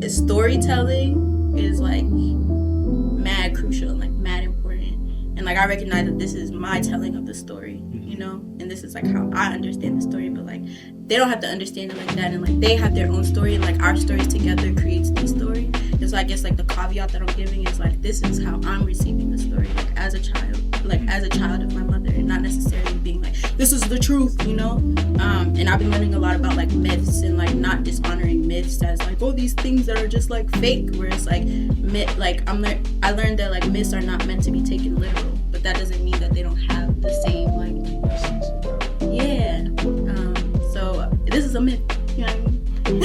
storytelling is like mad crucial and like mad important, and like I recognize that this is my telling of the story, you know, and this is like how I understand the story, but like they don't have to understand it like that, and like they have their own story, and like our stories together creates the story. And so I guess like the caveat that I'm giving is like this is how I'm receiving the story, like as a child of my mother, and not necessarily being like this is the truth, you know. And I've been learning a lot about like myths and like not dishonoring myths as like, oh, these things that are just like fake, where it's like I learned that like myths are not meant to be taken literal, but that doesn't mean that they don't have the same like so this is a myth, you know what I mean?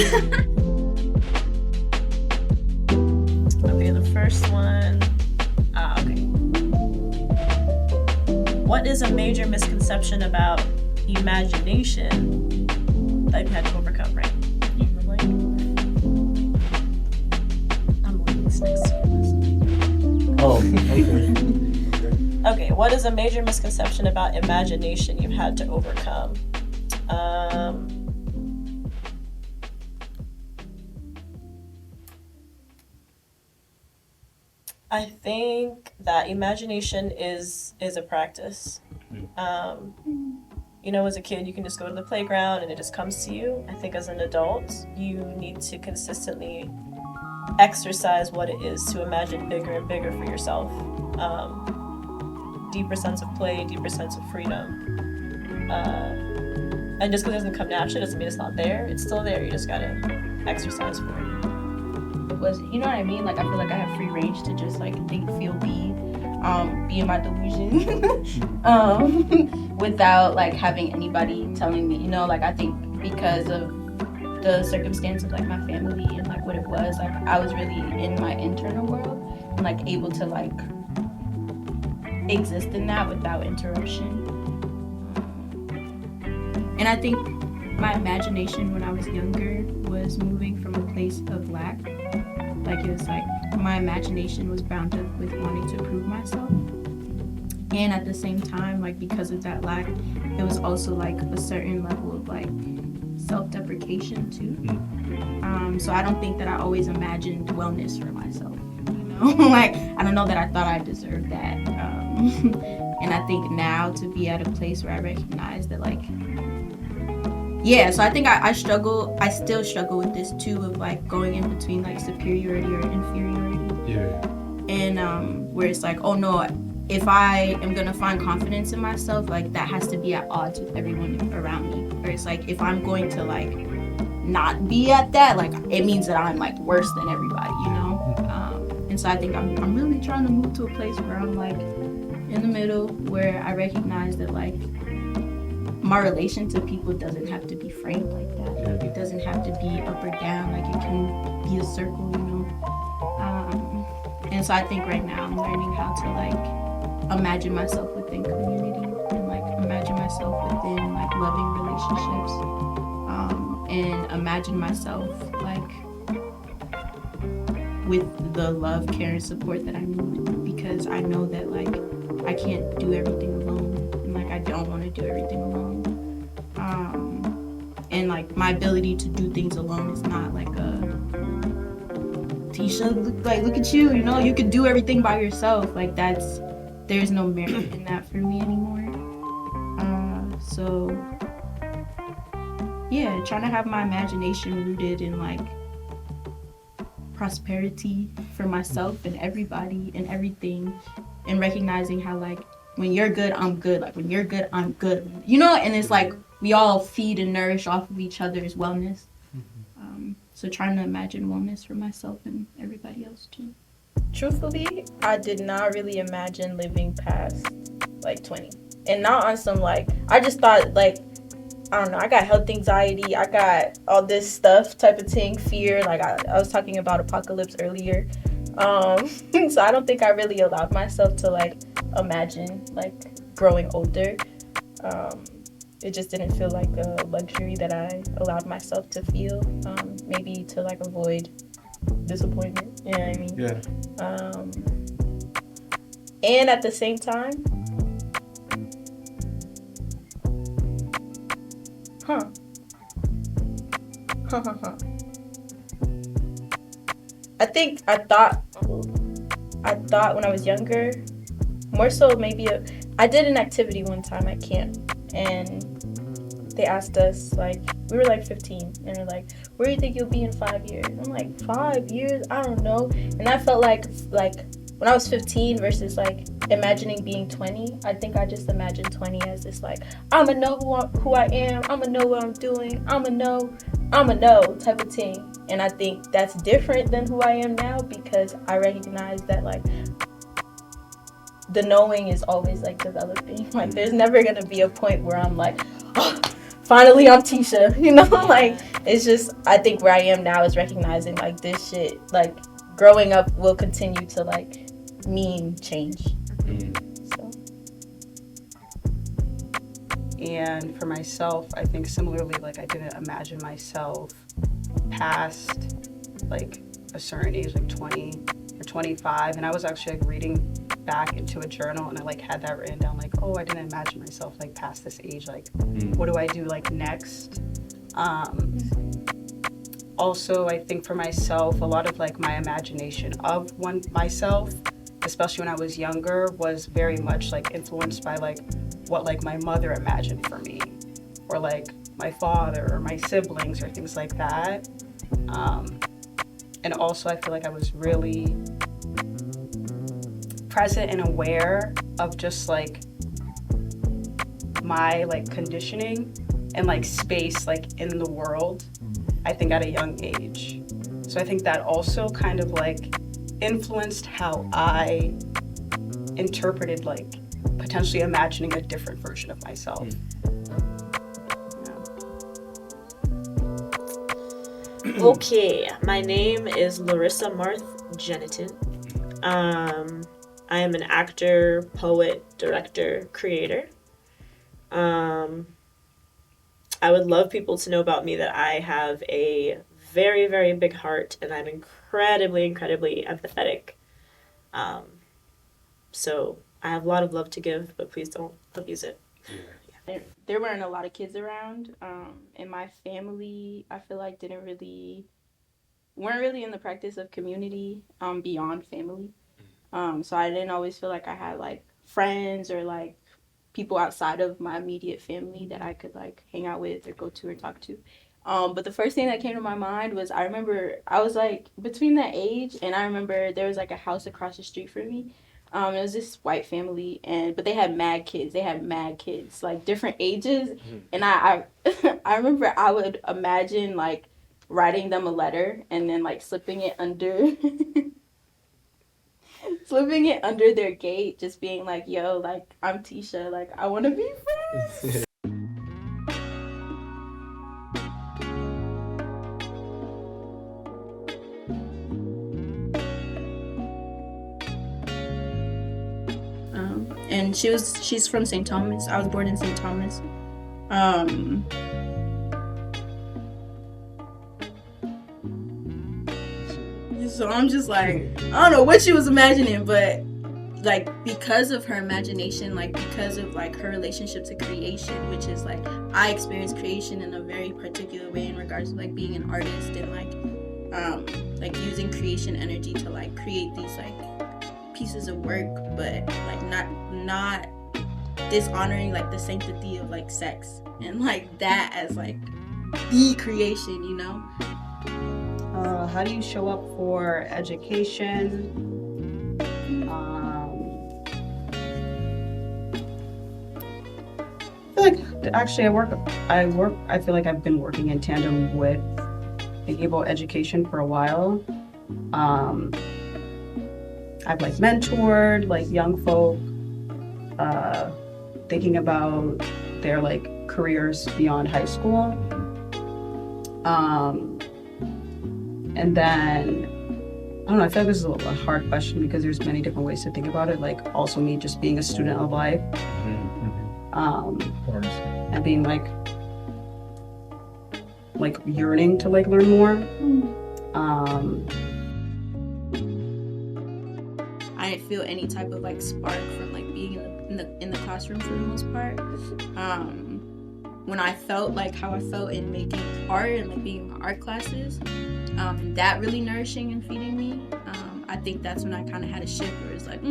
Okay, the first one. Okay. What is a major misconception about imagination that you've had to overcome, right? I'm listening. Oh, okay. Okay, what is a major misconception about imagination you've had to overcome? I think that imagination is a practice. You know, as a kid, you can just go to the playground and it just comes to you. I think as an adult, you need to consistently exercise what it is to imagine bigger and bigger for yourself. Deeper sense of play, deeper sense of freedom. And just because it doesn't come naturally doesn't mean it's not there. It's still there. You just gotta exercise for it. Was, you know what I mean? Like I feel like I have free range to just like think, feel, be in my delusion without like having anybody telling me, you know, like I think because of the circumstance of like my family and like what it was, like I was really in my internal world and like able to like exist in that without interruption. And I think my imagination when I was younger was moving from a place of lack. Like it was like my imagination was bound up with wanting to prove myself, and at the same time, like because of that lack, it was also like a certain level of like self-deprecation too. So I don't think that I always imagined wellness for myself, you know. Like I don't know that I thought I deserved that, and I think now to be at a place where I recognize that like so I think I still struggle with this too, of like going in between like superiority or inferiority. And where it's like, oh no, if I am gonna find confidence in myself, like that has to be at odds with everyone around me. Or it's like if I'm going to like not be at that, like it means that I'm like worse than everybody, you know. And so I think I'm really trying to move to a place where I'm like in the middle, where I recognize that like my relation to people doesn't have to be framed like that. Like, it doesn't have to be up or down. Like it can be a circle, you know. And so I think right now I'm learning how to like imagine myself within community and like imagine myself within like loving relationships, and imagine myself like with the love, care, and support that I need, because I know that like I can't do everything alone, and like I don't want to do everything alone. And like my ability to do things alone is not like a Tisha, look at you, you know, you can do everything by yourself. Like there's no merit in that for me anymore. So yeah, trying to have my imagination rooted in like prosperity for myself and everybody and everything, and recognizing how like when you're good, I'm good. Like when you're good, I'm good. You know, and it's like we all feed and nourish off of each other's wellness. So trying to imagine wellness for myself and everybody else too. Truthfully, I did not really imagine living past like 20. And not on some like, I just thought like, I don't know, I got health anxiety, I got all this stuff type of thing, fear. Like I was talking about apocalypse earlier. So I don't think I really allowed myself to like imagine like growing older. It just didn't feel like a luxury that I allowed myself to feel, maybe to like avoid disappointment, you know what I mean? Yeah. And at the same time, I I think I thought when I was younger, more so maybe I did an activity one time at camp, and they asked us, like, we were like 15, and they're like, where do you think you'll be in 5 years? I'm like, 5 years? I don't know. And I felt like when I was 15 versus like imagining being 20, I think I just imagined 20 as this like, I'ma know who I am, I'ma know what I'm doing, I'ma know type of thing. And I think that's different than who I am now, because I recognize that like the knowing is always like developing. Like there's never gonna be a point where I'm like, oh, finally I'm Tisha, you know? Like it's just, I think where I am now is recognizing like this shit, like growing up will continue to like mean change. So. And for myself, I think similarly, like I didn't imagine myself past like a certain age, like 20 or 25. And I was actually like reading back into a journal, and I like had that written down, like, oh, I didn't imagine myself like past this age. Like, what do I do like next? Also, I think for myself, a lot of like my imagination of myself, especially when I was younger, was very much like influenced by like what like my mother imagined for me, or like my father or my siblings or things like that. And also I feel like I was really present and aware of just like my like conditioning and like space like in the world, I think at a young age. So I think that also kind of like influenced how I interpreted like potentially imagining a different version of myself. Okay, my name is Larissa Marth Genitin. I am an actor, poet, director, creator. I would love people to know about me that I have a very, very big heart, and I'm incredibly, incredibly empathetic. So I have a lot of love to give, but please don't abuse it. There weren't a lot of kids around, and my family, I feel like weren't really in the practice of community beyond family. So I didn't always feel like I had like friends or like people outside of my immediate family that I could like hang out with or go to or talk to. But the first thing that came to my mind was, I remember I was like between that age, and I remember there was like a house across the street from me. It was this white family, but they had mad kids. Like different ages. And I I remember I would imagine like writing them a letter and then like slipping it under their gate, just being like, yo, like I'm Tisha, like I want to be friends. And she's from St. Thomas. I was born in St. Thomas. So I'm just like, I don't know what she was imagining, but like because of her imagination, like because of like her relationship to creation, which is like I experience creation in a very particular way in regards to like being an artist and like using creation energy to like create these like pieces of work, but like not dishonoring like the sanctity of like sex and like that as like the creation, you know. How do you show up for education? I feel like actually I feel like I've been working in tandem with thinking about education for a while. I've like mentored like young folk, thinking about their like careers beyond high school. And then, I don't know, I feel like this is a hard question because there's many different ways to think about it. Like also me just being a student of life, and being like yearning to like learn more. I didn't feel any type of like spark from like being in the classroom for the most part. when I felt like how I felt in making art and like being in my art classes, that really nourishing and feeding me. I think that's when I kind of had a shift where it's like,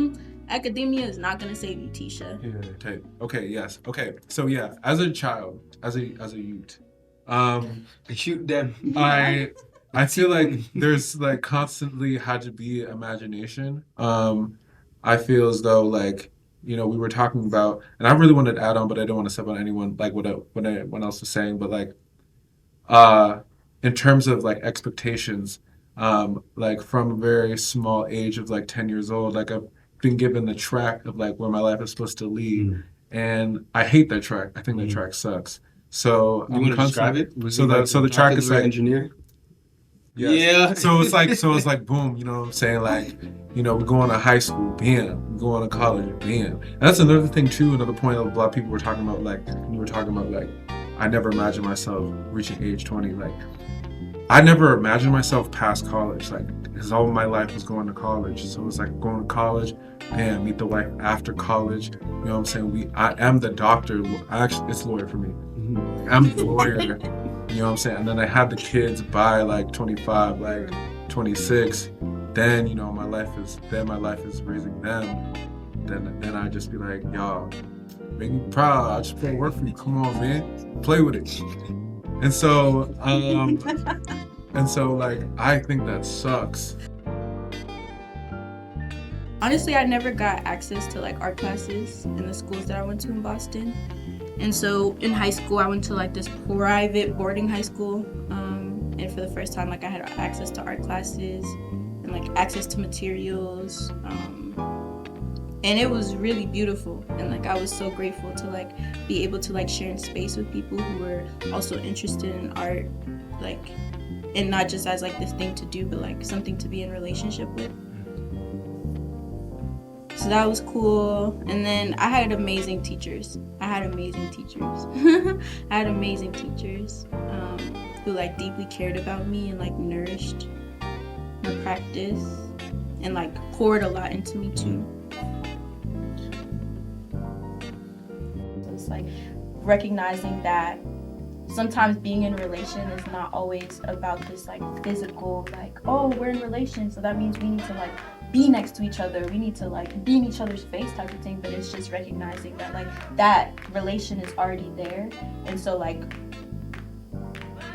academia is not gonna save you, Tisha. Yeah. Okay. Yes. Okay. So yeah, as a child, as a youth, Shoot them. I feel like there's like constantly had to be imagination. I feel as though like we were talking about, and I really wanted to add on, but I don't want to step on anyone like what anyone else was saying, but like in terms of like expectations, like from a very small age of like 10 years old, like I've been given the track of like where my life is supposed to lead, and I hate that track. I think that track sucks. So You want to describe it? So the track is like engineer. yes. Yeah. So it's like boom. You know what I'm saying? Like we go on to high school, bam. We go on to college, bam. And that's another thing too. Another point a lot of people were talking about. Like when you were talking about like I never imagined myself reaching age 20. Like I never imagined myself past college. Like because all of my life was going to college. So it was like going to college, bam, meet the wife after college. You know what I'm saying? I am the doctor. Actually, it's lawyer for me. I'm the lawyer. You know what I'm saying? And then I had the kids by like 25, like 26. Then my life is raising them. Then I just be like, y'all, make me proud. I just want to work for you. Come on, man, play with it. And so like I think that sucks. Honestly, I never got access to like art classes in the schools that I went to in Boston. And so in high school, I went to like this private boarding high school. And for the first time, like I had access to art classes and like access to materials. And it was really beautiful. And like I was so grateful to like be able to like share in space with people who were also interested in art, like, and not just as like this thing to do, but like something to be in relationship with. So that was cool. And then I had amazing teachers. I had amazing teachers who like deeply cared about me and like nourished my practice and like poured a lot into me too. So it's like recognizing that sometimes being in a relation is not always about this like physical, like, oh, we're in a relation, so that means we need to like be next to each other, we need to like be in each other's face type of thing. But it's just recognizing that like that relation is already there, and so like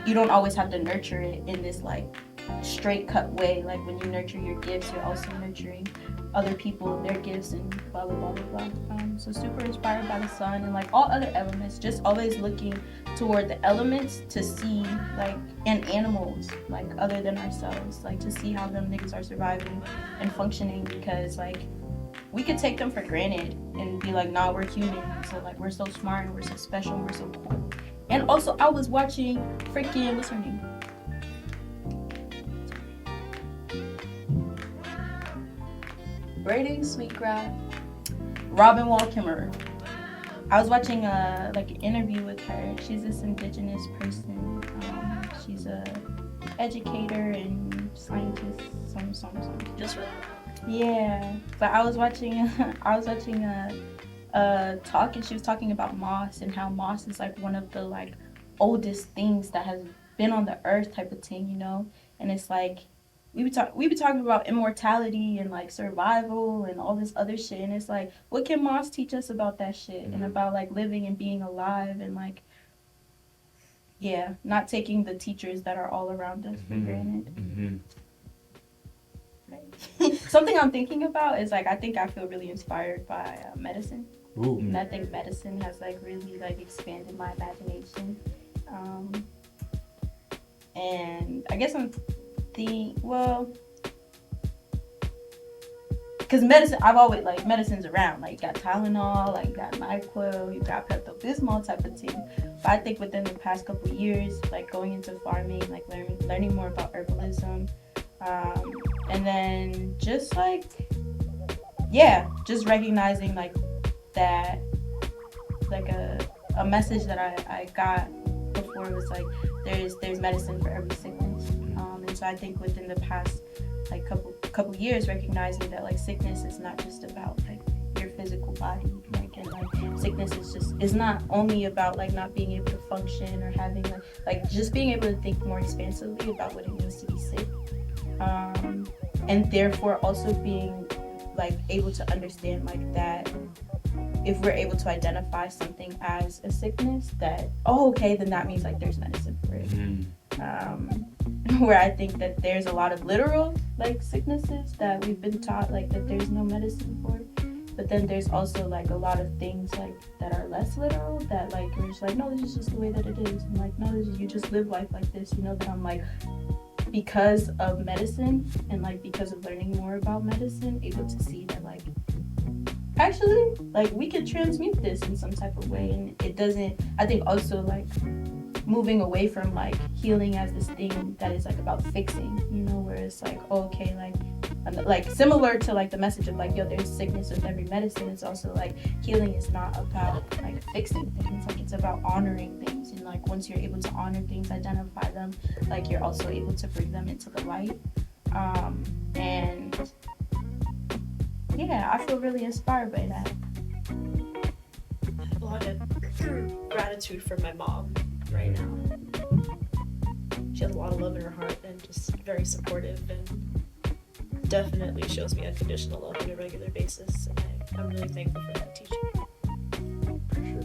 you don't always have to nurture it in this like straight cut way. Like when you nurture your gifts, you're also nurturing other people and their gifts and blah blah blah blah blah. So super inspired by the sun and like all other elements, just always looking toward the elements to see like, and animals like other than ourselves, like to see how them niggas are surviving and functioning, because like we could take them for granted and be like, nah, we're human, so like we're so smart and we're so special and we're so cool. And also I was watching freaking, what's her name? Braiding Sweetgrass. Robin Wall Kimmerer. I was watching like an interview with her. She's this indigenous person. She's a educator and scientist. Some. Just really. Yeah. But I was watching a talk, and she was talking about moss and how moss is like one of the like oldest things that has been on the earth type of thing, you know. And it's like we be talking about immortality and like survival and all this other shit, and it's like, what can moss teach us about that shit? And about like living and being alive and like, yeah, not taking the teachers that are all around us for granted. Right. Something I'm thinking about is like, I think I feel really inspired by medicine. Ooh. And I think medicine has like really like expanded my imagination. And I guess because medicine, I've always like medicine's around. Like you got Tylenol, like you got NyQuil, you got Pepto-Bismol type of thing. But I think within the past couple of years, like going into farming, like learning more about herbalism, and then just like, yeah, just recognizing like that, like a message that I got before was like, there's medicine for every sickness. And so I think within the past like couple years, recognizing that like sickness is not just about like your physical body, like, and like sickness is not only about like not being able to function or having like just being able to think more expansively about what it means to be sick, and therefore also being like able to understand like that if we're able to identify something as a sickness, that okay, then that means like there's medicine for it. Where I think that there's a lot of literal like sicknesses that we've been taught like that there's no medicine for, but then there's also like a lot of things like that are less literal that like we're just like, no, this is just the way that it is, and like, no, you just live life like this, you know. That I'm like, because of medicine and like because of learning more about medicine, able to see that like actually like we could transmute this in some type of way, and it doesn't. I think also like moving away from like healing as this thing that is like about fixing, you know, where it's like, okay, like similar to like the message of like, yo, there's sickness with every medicine. It's also like healing is not about like fixing things, like it's about honoring things, and like once you're able to honor things, identify them, like you're also able to bring them into the light. And yeah, I feel really inspired by that. I have a lot of gratitude for my mom right now. She has a lot of love in her heart and just very supportive, and definitely shows me unconditional love on a regular basis, and I'm really thankful for that teaching. For sure.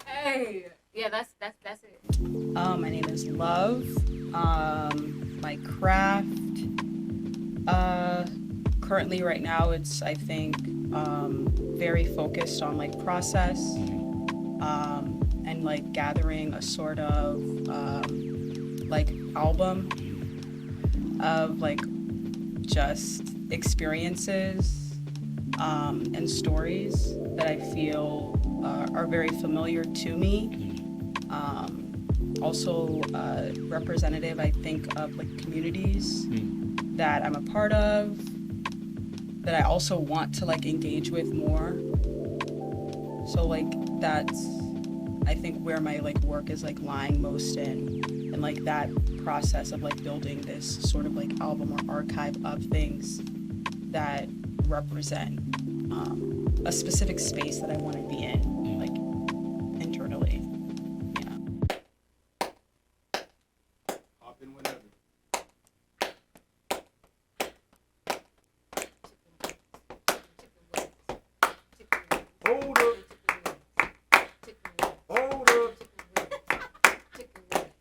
Hey, yeah, that's it. My name is Love. My craft, currently right now it's, I think, very focused on like process, and like gathering a sort of like album of like just experiences and stories that I feel are very familiar to me. Also representative, I think, of like communities that I'm a part of, that I also want to like engage with more. So like that's, I think, where my like work is like lying most in, and like that process of like building this sort of like album or archive of things that represent a specific space that I want to be in, like internally. Yeah. Hop in whenever. Hold up. Hold up.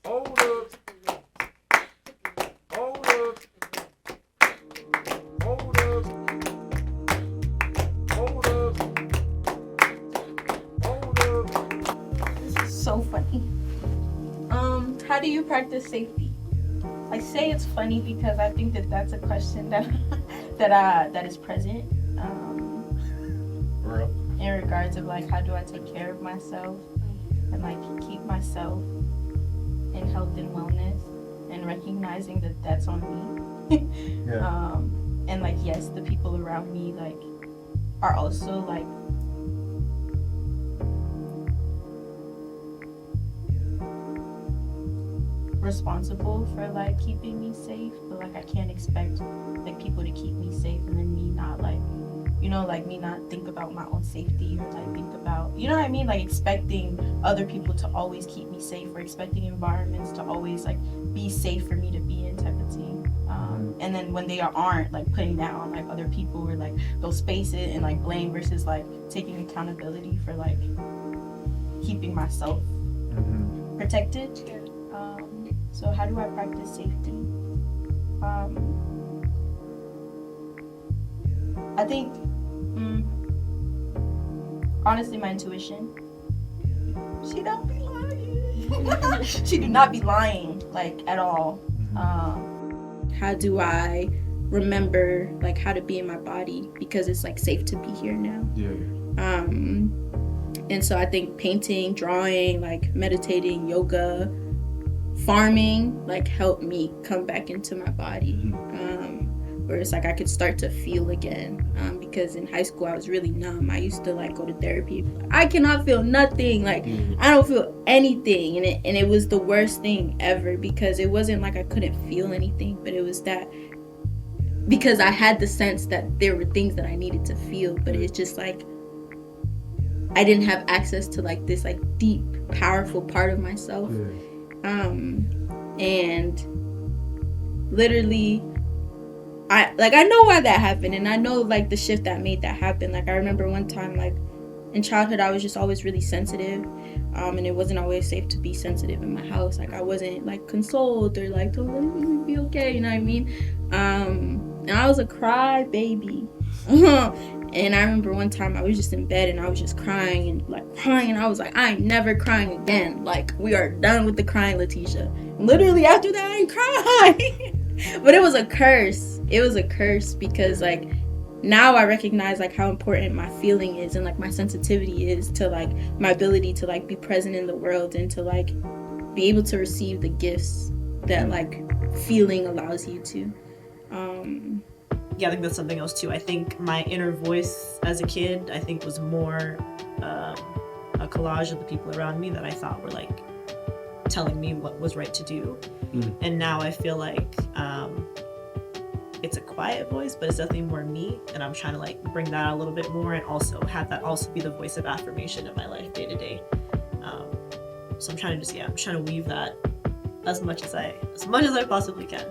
Hold up. Hold up. Hold up. Hold up. Hold up. This is so funny. How do you practice safety? I say it's funny because I think that that's a question that that is present in regards of like, how do I take care of myself and like keep myself in health and wellness, and recognizing that that's on me. Yeah. And like, yes, the people around me like are also like responsible for like keeping me safe, but like I can't expect like people to keep me safe and then me not like, you know, like me not think about my own safety, or like think about, you know what I mean, like expecting other people to always keep me safe, or expecting environments to always like be safe for me to be in, type of thing. And then when they aren't, like putting down like other people, or like they'll space it and like blame versus like taking accountability for like keeping myself protected. So how do I practice safety? I think honestly, my intuition. She don't be lying. She do not be lying, like, at all. How do I remember like how to be in my body because it's like safe to be here now. Yeah. And so I think painting, drawing, like meditating, yoga, farming, like helped me come back into my body. Where it's like I could start to feel again. Because in high school I was really numb. I used to like go to therapy. I cannot feel nothing. Like I don't feel anything. And it was the worst thing ever because it wasn't like I couldn't feel anything, but it was that because I had the sense that there were things that I needed to feel, but it's just like I didn't have access to like this like deep, powerful part of myself. And literally I know why that happened, and I know like the shift that made that happen. Like I remember one time, like in childhood, I was just always really sensitive, and it wasn't always safe to be sensitive in my house. Like I wasn't like consoled or like told you'll be okay, you know what I mean? And I was a cry baby. And I remember one time I was just in bed and I was just crying and I was like, I ain't never crying again. Like we are done with the crying, Letitia. And literally after that I ain't crying. But it was a curse. It was a curse because like now I recognize like how important my feeling is and like my sensitivity is to like my ability to like be present in the world and to like be able to receive the gifts that like feeling allows you to. Yeah, I think that's something else too. I think my inner voice as a kid, I think was more a collage of the people around me that I thought were like telling me what was right to do. And now I feel like it's a quiet voice, but it's definitely more me, and I'm trying to like bring that out a little bit more and also have that also be the voice of affirmation in my life day to day. So I'm trying to weave that as much as I possibly can.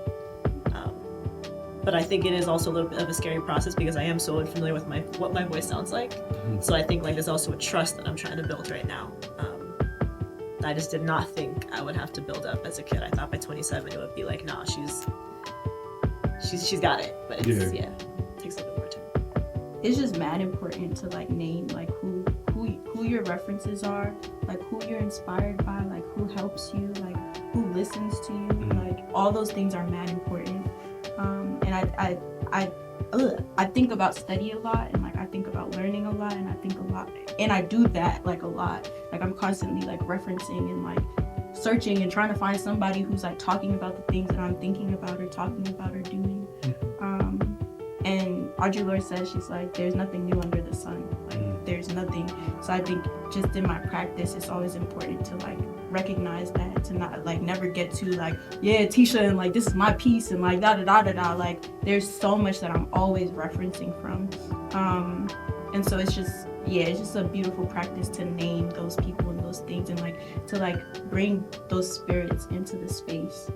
But I think it is also a little bit of a scary process because I am so unfamiliar with what my voice sounds like. So I think like there's also a trust that I'm trying to build right now. I just did not think I would have to build up as a kid. I thought by 27 it would be like, nah, she's got it. But it's it takes a little bit more time. It's just mad important to like name like who your references are, like who you're inspired by, like who helps you, like who listens to you, like all those things are mad important. And I think about study a lot and like I think about learning a lot and I think a lot and I do that like a lot. Like I'm constantly like referencing and like searching and trying to find somebody who's like talking about the things that I'm thinking about or talking about or doing. And Audre Lorde says, she's like, there's nothing new under the sun. Like there's nothing. So I think just in my practice, it's always important to like recognize that, to not like never get to like, yeah, Tisha, and like this is my piece and like da da da da da. Like there's so much that I'm always referencing from. And so it's just a beautiful practice to name those people and those things and like to like bring those spirits into the space.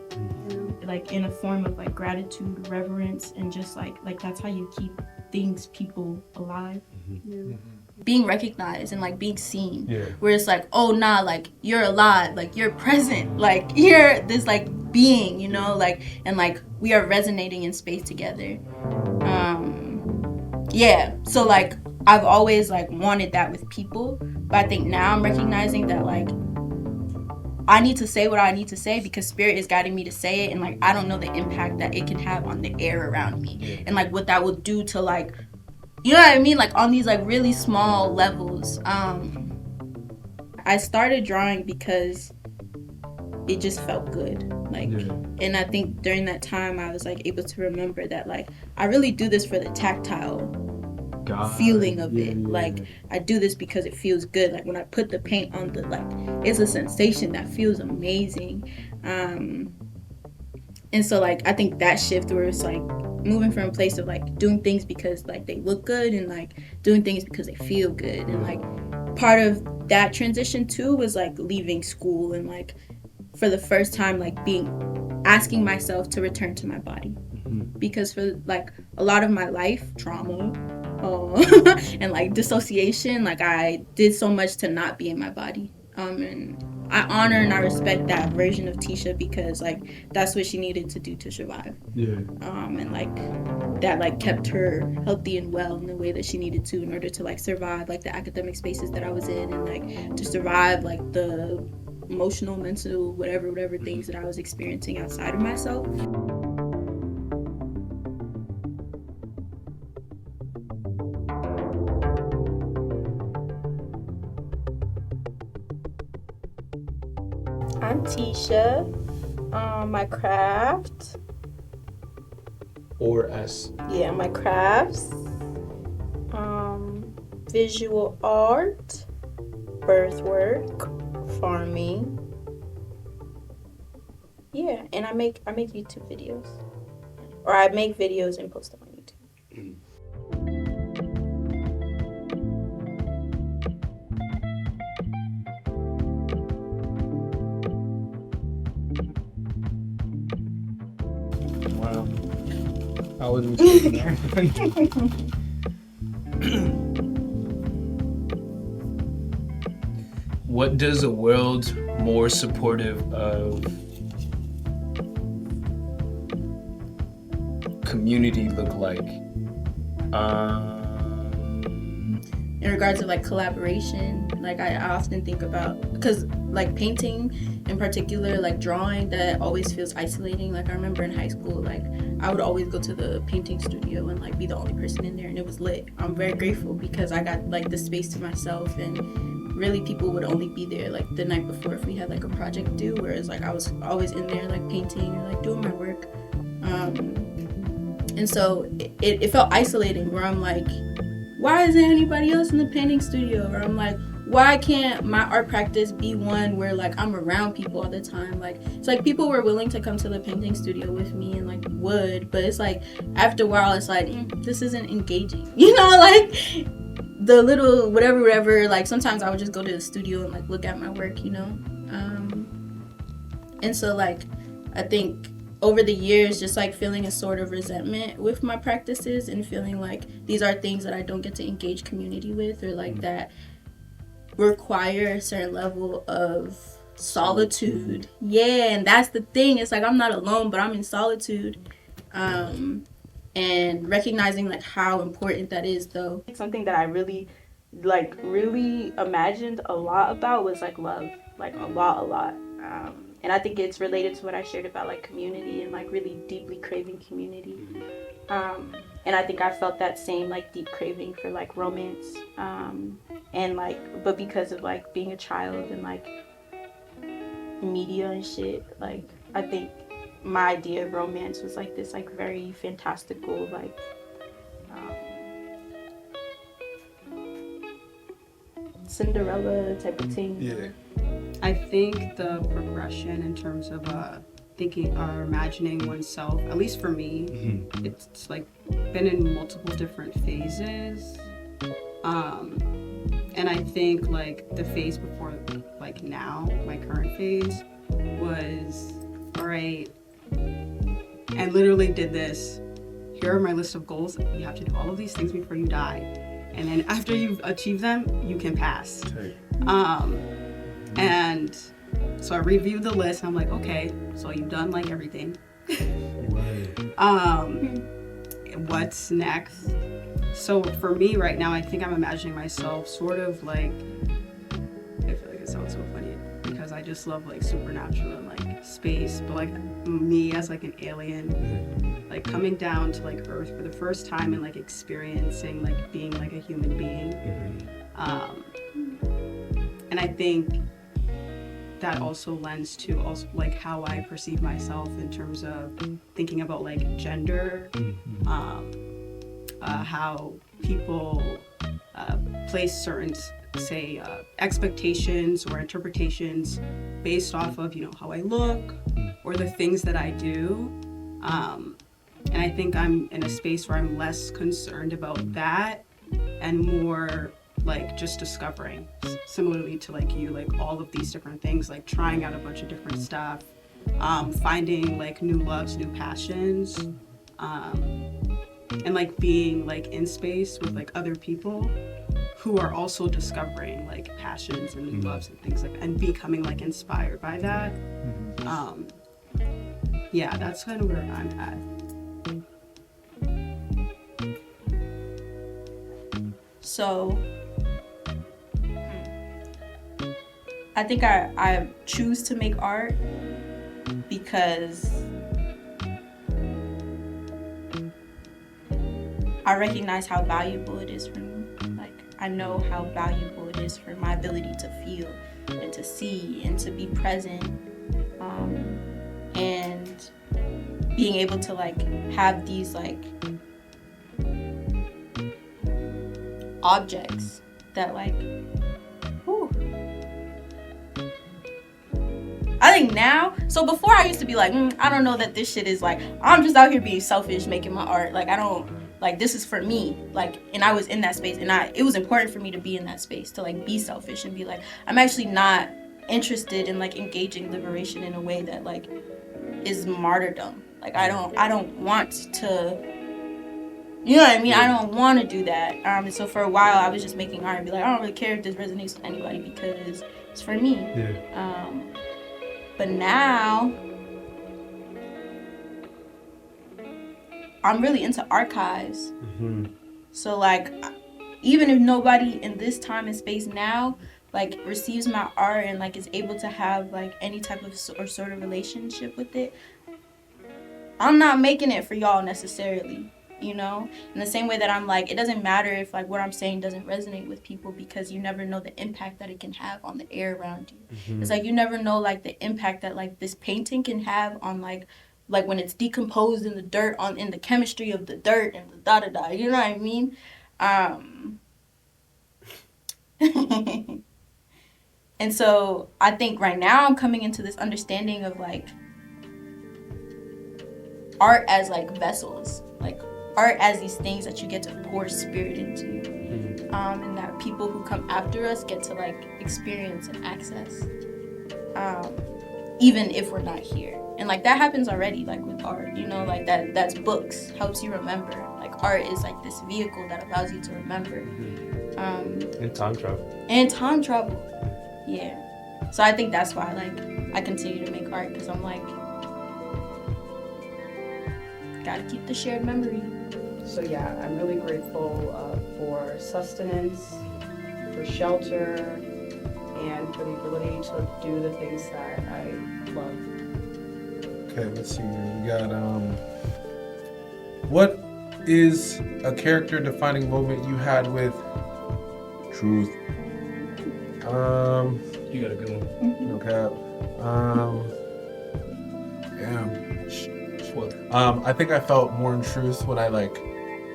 Like in a form of like gratitude, reverence, and just like that's how you keep people alive. Being recognized and like being seen, where it's like, oh nah, like you're alive, like you're present, like you're this like being, you know, like, and like we are resonating in space together. So like I've always like wanted that with people, but I think now I'm recognizing that like I need to say what I need to say because spirit is guiding me to say it, and like I don't know the impact that it can have on the air around me and like what that will do to like, you know what I mean, like on these like really small levels. I started drawing because it just felt good, like and I think during that time I was like able to remember that like I really do this for the tactile feeling of it. Like I do this because it feels good. Like when I put the paint on the, like it's a sensation that feels amazing. And so like I think that shift where it's like moving from a place of like doing things because like they look good and like doing things because they feel good, and like part of that transition too was like leaving school and like for the first time like asking myself to return to my body, because for like a lot of my life trauma and like dissociation, like I did so much to not be in my body, and I honor and I respect that version of Tisha because like that's what she needed to do to survive, and like that like kept her healthy and well in the way that she needed to in order to like survive like the academic spaces that I was in, and like to survive like the emotional, mental, whatever things that I was experiencing outside of myself. Tisha. My craft. Or S. Yeah, my crafts. Visual art, birth work, farming. Yeah, and I make YouTube videos. Or I make videos and post them on YouTube. Wow. How was we there? What does a world more supportive of community look like? In regards to like collaboration, like I often think about, because like painting in particular, like drawing, that always feels isolating. Like I remember in high school, like I would always go to the painting studio and like be the only person in there, and it was lit. I'm very grateful because I got like the space to myself, and really people would only be there like the night before if we had like a project due, whereas like I was always in there like painting or like doing my work. And so it felt isolating, where I'm like, why isn't anybody else in the painting studio? Or I'm like, why can't my art practice be one where like I'm around people all the time? Like it's like people were willing to come to the painting studio with me and like would, but it's like after a while it's like this isn't engaging, you know, like the little whatever. Like sometimes I would just go to the studio and like look at my work, you know. And so like I think over the years, just like feeling a sort of resentment with my practices and feeling like these are things that I don't get to engage community with, or like that require a certain level of solitude. Yeah, and that's the thing. It's like I'm not alone, but I'm in solitude. And recognizing like how important that is, though. Something that I really imagined a lot about was like love, like a lot. And I think it's related to what I shared about like community and like really deeply craving community. And I think I felt that same like deep craving for like romance. And like, but because of like being a child and like media and shit, like I think my idea of romance was like this like very fantastical like Cinderella type of thing. Yeah. I think the progression in terms of thinking or imagining oneself, at least for me, it's like been in multiple different phases. And I think like the phase before, like now, my current phase was, all right, and literally did this. Here are my list of goals. You have to do all of these things before you die. And then after you've achieved them, you can pass. And so I reviewed the list and I'm like, okay, so you've done like everything. What's next? So for me right now, I think I'm imagining myself sort of like, I feel like it sounds so funny because I just love like supernatural and like space, but like me as like an alien, like coming down to like Earth for the first time and like experiencing like being like a human being. And I think that also lends to also like how I perceive myself in terms of thinking about like gender, how people place certain say expectations or interpretations based off of, you know, how I look or the things that I do. And I think I'm in a space where I'm less concerned about that and more like just discovering, similarly to like you, like all of these different things, like trying out a bunch of different stuff, finding like new loves, new passions, and like being like in space with like other people who are also discovering like passions and new loves and things like, and becoming like inspired by that. Yeah, that's kind of where I'm at. So I think I choose to make art because I recognize how valuable it is for me. Like, I know how valuable it is for my ability to feel and to see and to be present being able to like have these like objects that like, whew. I think now, so before I used to be like, I don't know that this shit is like, I'm just out here being selfish making my art, like I don't, like this is for me, like, and I was in that space, and it was important for me to be in that space, to like be selfish and be like, I'm actually not interested in like engaging liberation in a way that like is martyrdom. Like I don't want to, you know what I mean? I don't want to do that. And so for a while I was just making art and be like, I don't really care if this resonates with anybody because it's for me. Yeah. But now I'm really into archives. So like, even if nobody in this time and space now like receives my art and like is able to have like any type of or sort of relationship with it, I'm not making it for y'all necessarily, you know? In the same way that I'm like, it doesn't matter if like what I'm saying doesn't resonate with people, because you never know the impact that it can have on the air around you. It's like you never know like the impact that like this painting can have on like when it's decomposed in the dirt, in the chemistry of the dirt and the da-da-da, you know what I mean? And so I think right now I'm coming into this understanding of like art as like vessels, like art as these things that you get to pour spirit into, and that people who come after us get to like experience and access, even if we're not here. And like that happens already, like with art, you know, like that's books, helps you remember. Like art is like this vehicle that allows you to remember. And time travel. Yeah. So I think that's why like I continue to make art, because I'm like, gotta keep the shared memory. So yeah, I'm really grateful for sustenance, for shelter, and for the ability to do the things that I love. Okay, let's see here. We got what is a character defining moment you had with Truth? You got a good one. No cap. Damn. I think I felt more in truth when I like,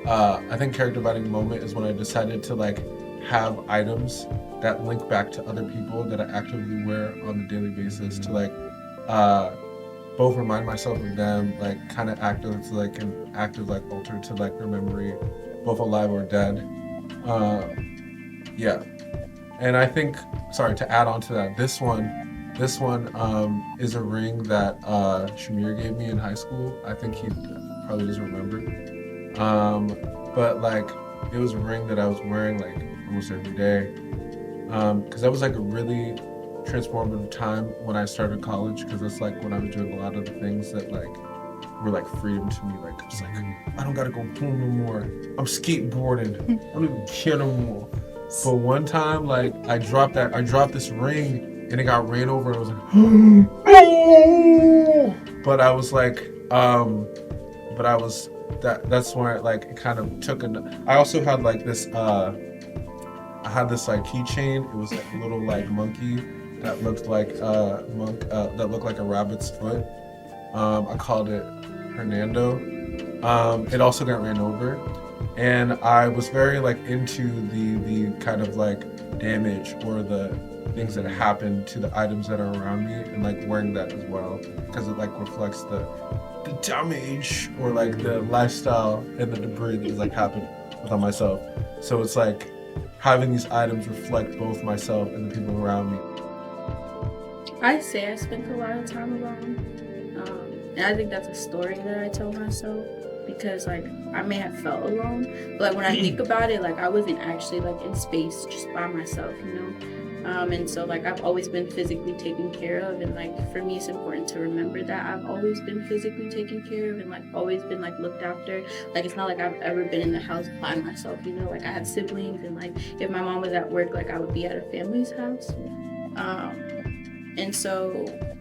I think character defining moment is when I decided to like have items that link back to other people that I actively wear on a daily basis to like, both remind myself of them, like kind of act as like an active like altar to like their memory, both alive or dead. Yeah. And I think, sorry, to add on to that, this one is a ring that Shamir gave me in high school. I think he probably doesn't remember. But like, it was a ring that I was wearing like almost every day. Because that was like a really transformative time when I started college, because that's like when I was doing a lot of the things that like were like freedom to me. Like, just like, I don't gotta go home no more. I'm skateboarding. I don't even care no more. But one time, like, I dropped this ring and it got ran over and I was like, but I was like, that's where like it kind of took I also had like this, I had this like keychain. It was like a little like monkey that looked like that looked like a rabbit's foot. I called it Hernando. It also got ran over. And I was very like into the kind of like damage or the things that happen to the items that are around me, and like wearing that as well, because it like reflects the damage or like the lifestyle and the debris that has like happened within myself. So it's like having these items reflect both myself and the people around me. I say I spent a lot of time alone, and I think that's a story that I tell myself, because like I may have felt alone, but like when I think about it, like I wasn't actually like in space just by myself, you know. And so like I've always been physically taken care of, and like for me it's important to remember that I've always been physically taken care of and like always been like looked after. Like it's not like I've ever been in the house by myself, you know. Like I have siblings, and like if my mom was at work, like I would be at a family's house. And so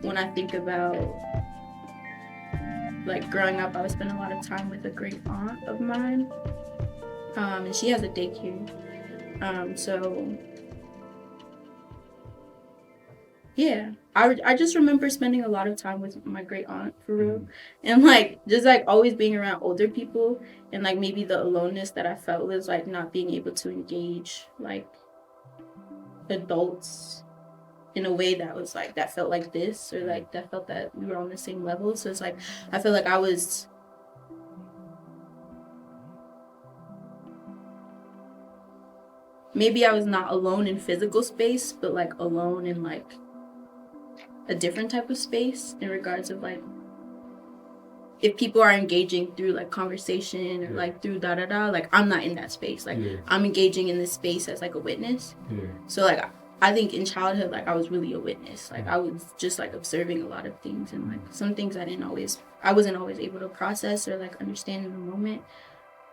when I think about like growing up, I would spend a lot of time with a great aunt of mine, and she has a daycare. So Yeah, I just remember spending a lot of time with my great aunt, for real, and like just like always being around older people, and like maybe the aloneness that I felt was like not being able to engage like adults in a way that was like that felt like this, or like that felt that we were on the same level. So it's like I feel like I was maybe I was not alone in physical space, but like alone in like a different type of space in regards of like if people are engaging through like conversation or like through da da da, like I'm not in that space. Like I'm engaging in this space as like a witness. So like I think in childhood, like I was really a witness. Like I was just like observing a lot of things, and like some things I wasn't always able to process or like understand in the moment.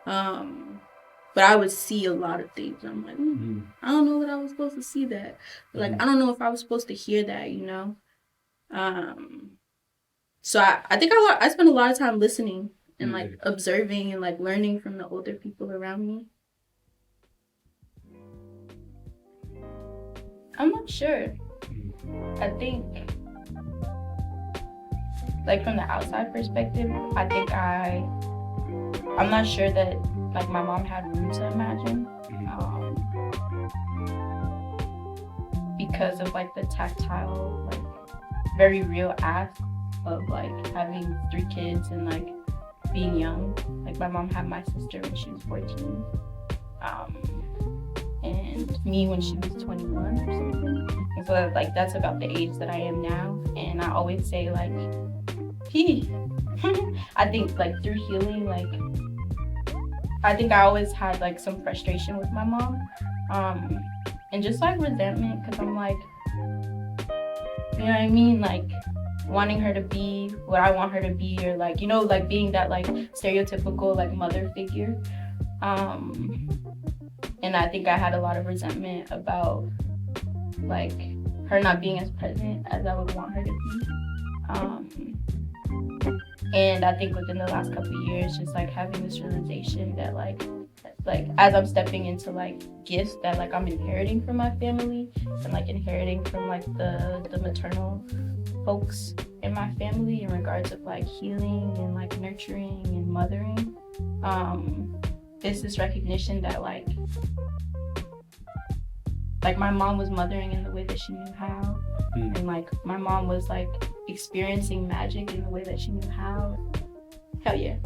But I would see a lot of things. I'm like, I don't know that I was supposed to see that. Like I don't know if I was supposed to hear that, you know. So I think I spent a lot of time listening and like observing and like learning from the older people around me. I'm not sure. I think like from the outside perspective, I think I'm not sure that like my mom had room to imagine. Because of like the tactile, like very real act of like having 3 kids and like being young. Like my mom had my sister when she was 14, and me when she was 21 or something. And so like that's about the age that I am now. And I always say like, I think like through healing, like I think I always had like some frustration with my mom, and just like resentment, because I'm like, you know what I mean, like wanting her to be what I want her to be, or like, you know, like being that like stereotypical like mother figure. And I think I had a lot of resentment about like her not being as present as I would want her to be. And I think within the last couple of years, just like having this realization that like as I'm stepping into like gifts that like I'm inheriting from my family, and like inheriting from like the maternal folks in my family in regards of like healing and like nurturing and mothering, it's this recognition that like my mom was mothering in the way that she knew how, and like my mom was like experiencing magic in the way that she knew how. Hell yeah.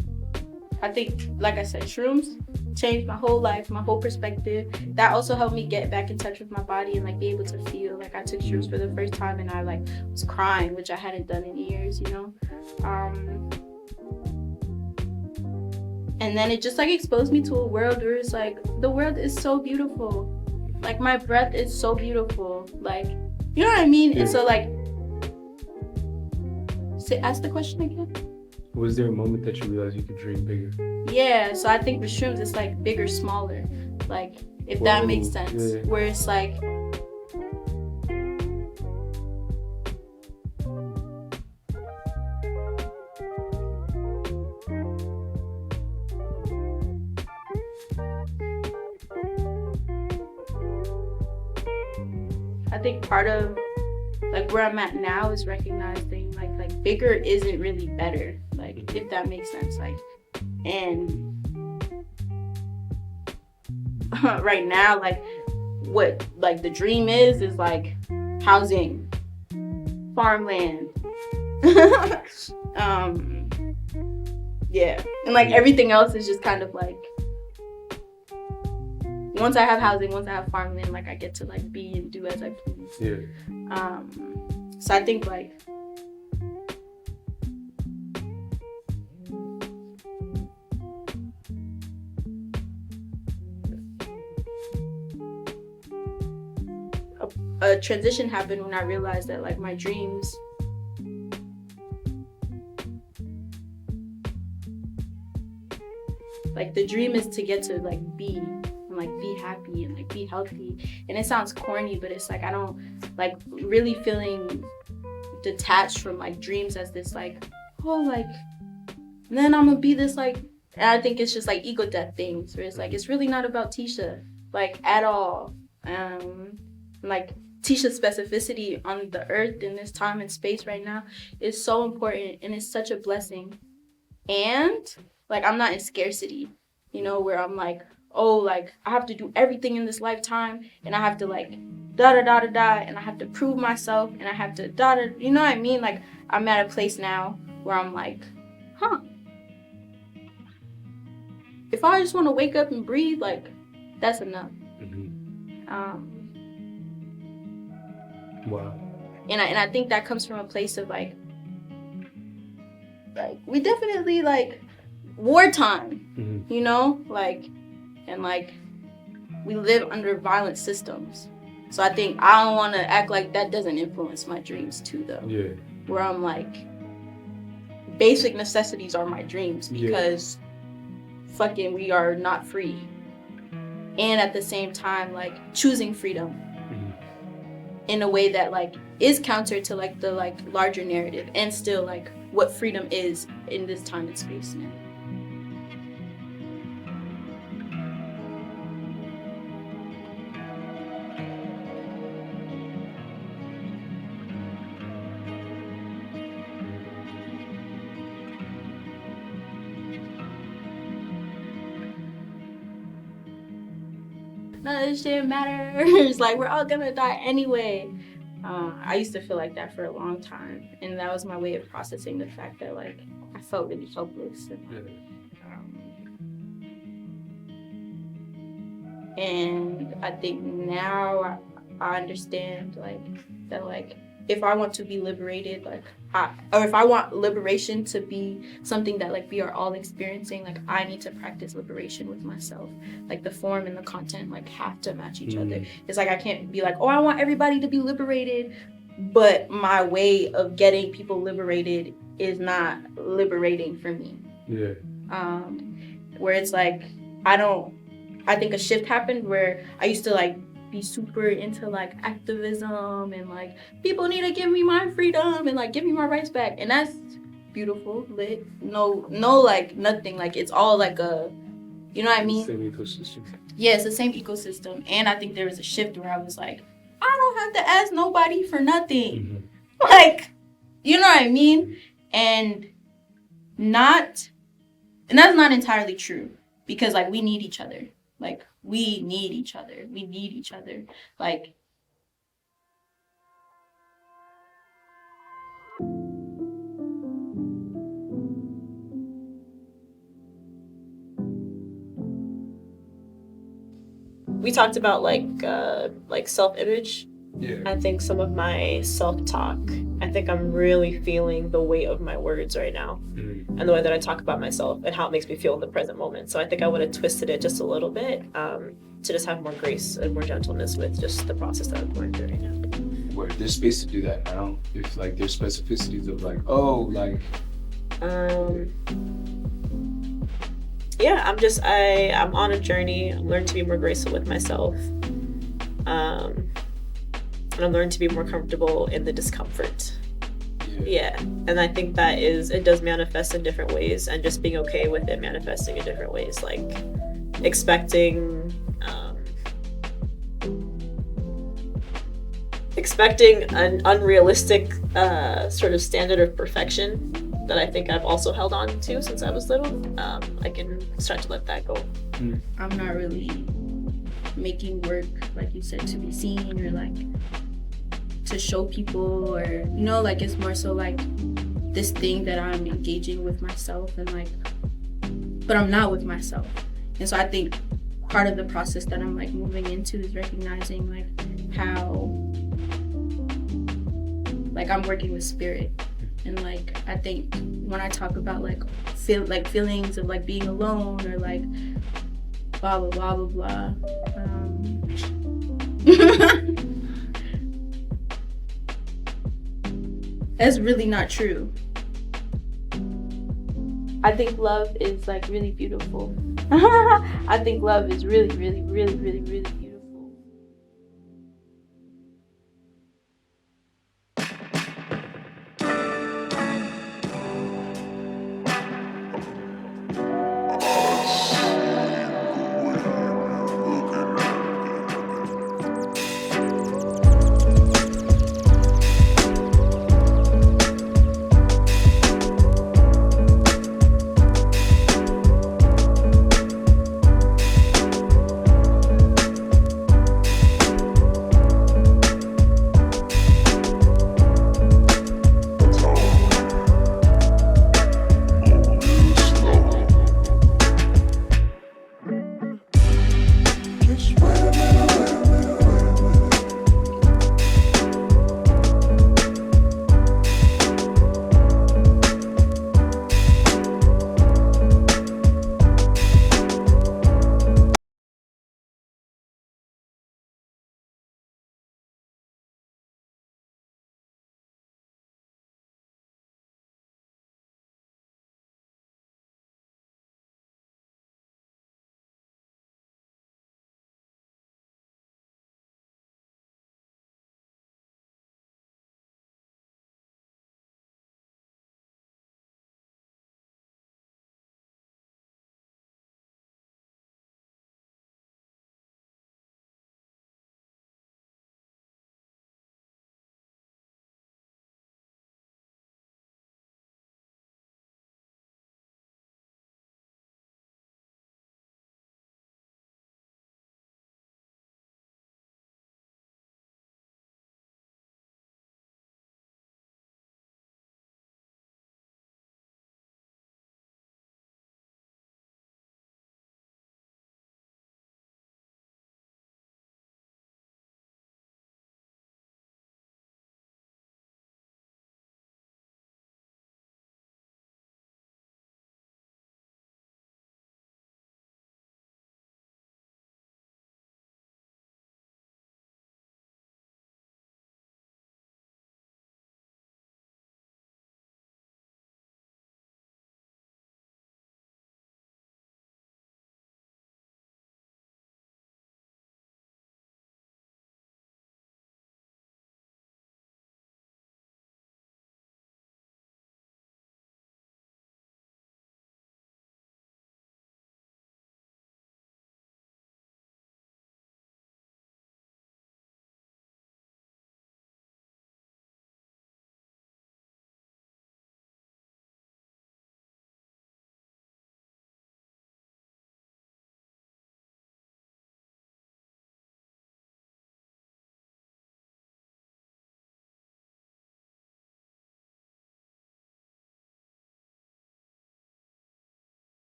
I think, like I said, shrooms changed my whole life, my whole perspective. That also helped me get back in touch with my body and like be able to feel. Like I took shrooms for the first time and I like was crying, which I hadn't done in years, you know. And then it just like exposed me to a world where it's like the world is so beautiful. Like my breath is so beautiful. Like, you know what I mean? And so like, ask the question again. Was there a moment that you realized you could dream bigger? Yeah, so I think with shrooms it's like bigger, smaller. Like, if that makes sense. Yeah. Where it's like, I think part of like where I'm at now is recognizing like bigger isn't really better, like if that makes sense. Like, and right now, like what like the dream is like housing, farmland, yeah, and like everything else is just kind of like, once I have housing, once I have farmland, like I get to like be and do as I please. Yeah. So I think like a transition happened when I realized that like my dreams like the dream is to get to like be and like be happy and like be healthy. And it sounds corny, but it's like I don't like really feeling detached from like dreams as this like, oh, like then I'm gonna be this like, and I think it's just like ego death things where it's like it's really not about Tisha like at all. Like teach the specificity on the earth in this time and space right now is so important, and it's such a blessing. And like, I'm not in scarcity, you know, where I'm like, oh, like, I have to do everything in this lifetime, and I have to like da da da da da, and I have to prove myself, and I have to da da, you know what I mean? Like, I'm at a place now where I'm like, if I just want to wake up and breathe, like, that's enough. Wow. And I think that comes from a place of like we definitely like wartime, you know, like, and like we live under violent systems. So I think I don't want to act like that doesn't influence my dreams too, though. Yeah. Where I'm like, basic necessities are my dreams because fucking we are not free. And at the same time, like, choosing freedom in a way that like is counter to like the like larger narrative, and still like what freedom is in this time and space now. None of this shit matters. Like, we're all gonna die anyway. I used to feel like that for a long time, and that was my way of processing the fact that like I felt really helpless. And I think now I understand like that, like, if I want to be liberated, like, or if I want liberation to be something that like we are all experiencing, like, I need to practice liberation with myself. Like, the form and the content like have to match each other. It's like I can't be like, oh, I want everybody to be liberated, but my way of getting people liberated is not liberating for me. Yeah. Where it's like I think a shift happened where I used to like be super into like activism and like people need to give me my freedom and like give me my rights back, and that's beautiful, lit, no like nothing, like it's all like a, you know what I mean? Same ecosystem. Yeah, it's the same ecosystem. And I think there was a shift where I was like, I don't have to ask nobody for nothing. Like, you know what I mean? And that's not entirely true, because like we need each other. Like, we need each other. We need each other. Like, we talked about like self-image. Yeah. I think some of my self-talk, I think I'm really feeling the weight of my words right now, and the way that I talk about myself and how it makes me feel in the present moment. So I think I would have twisted it just a little bit to just have more grace and more gentleness with just the process that I'm going through right now. Where there's space to do that now. If like there's specificities of like, oh, like. Yeah, I'm on a journey. I'm learning to be more graceful with myself. And I'm learning to be more comfortable in the discomfort. Yeah. And I think that it does manifest in different ways, and just being okay with it manifesting in different ways, like expecting an unrealistic sort of standard of perfection that I think I've also held on to since I was little. I can start to let that go. I'm not really making work, like you said, to be seen or like to show people, or, you know, like it's more so like this thing that I'm engaging with myself, and like, but I'm not with myself. And so I think part of the process that I'm like moving into is recognizing like how like I'm working with spirit. And like I think when I talk about like feelings of like being alone or like blah blah blah blah blah, that's really not true. I think love is like really beautiful. I think love is really, really, really, really, really